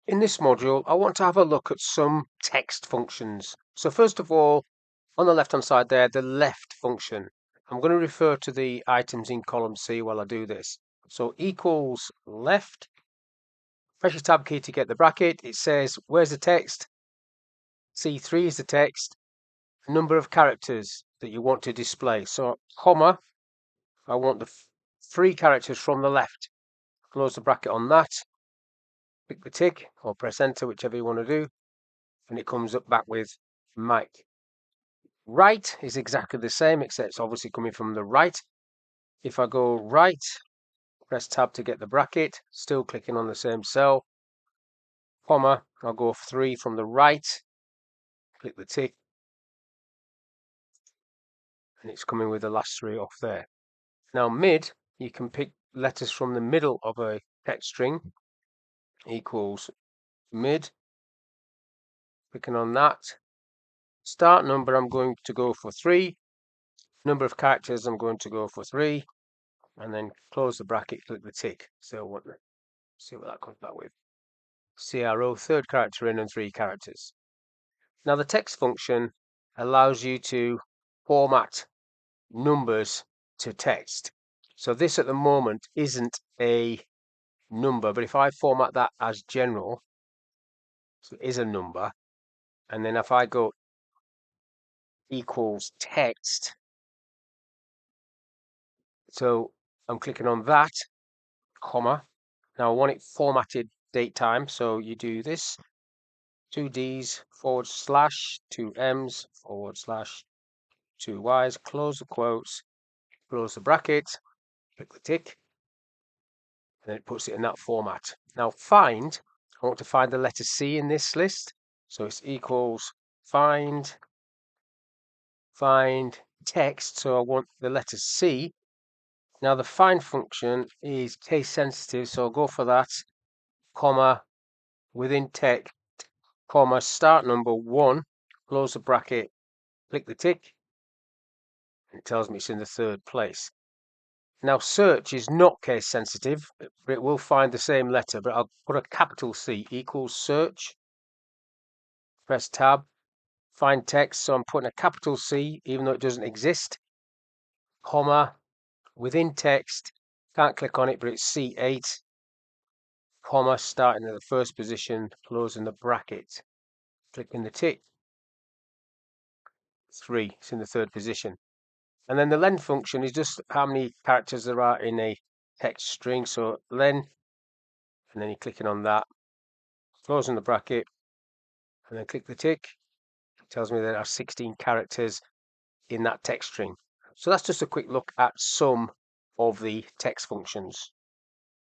In this module, I want to have a look at some text functions. So first of all, on the left-hand side there, the left function. I'm going to refer to the items in column C while I do this. So equals left, press your tab key to get the bracket. It says, where's the text? C3 is the text, number of characters that you want to display. So comma, I want the 3 characters from the left. Close the bracket on that. Click the tick or press enter, whichever you want to do. And it comes up back with Mike. Right is exactly the same, except it's obviously coming from the right. If I go right, press tab to get the bracket, still clicking on the same cell, comma, I'll go 3 from the right, click the tick, and it's coming with the last 3 off there. Now mid, you can pick letters from the middle of a text string, equals mid, clicking on that. Start number, I'm going to go for 3. Number of characters, I'm going to go for 3. And then close the bracket, click the tick. So see what that comes back with. CRO, third character in and 3 characters. Now the text function allows you to format numbers to text. So this at the moment isn't a number, but if I format that as general, so it is a number, and then if I go equals text, so I'm clicking on that, comma. Now I want it formatted date time, so you do this, 2 Ds / 2 Ms / 2 Ys, close the quotes, close the bracket, click the tick, and then it puts it in that format. Now find, I want to find the letter C in this list, so it's equals find text, so I want the letter C. Now the find function is case sensitive, so I'll go for that, comma, within text, comma, start number 1, close the bracket, click the tick, and it tells me it's in the 3rd place. Now search is not case sensitive, but it will find the same letter, but I'll put a capital C, equals search, press tab, find text, so I'm putting a capital C, even though it doesn't exist, comma, within text, can't click on it, but it's C8, comma, starting at the 1st position, closing the bracket, clicking the tick, 3, it's in the 3rd position. And then the len function is just how many characters there are in a text string. So len, and then you're clicking on that, closing the bracket, and then click the tick. It tells me there are 16 characters in that text string. So that's just a quick look at some of the text functions.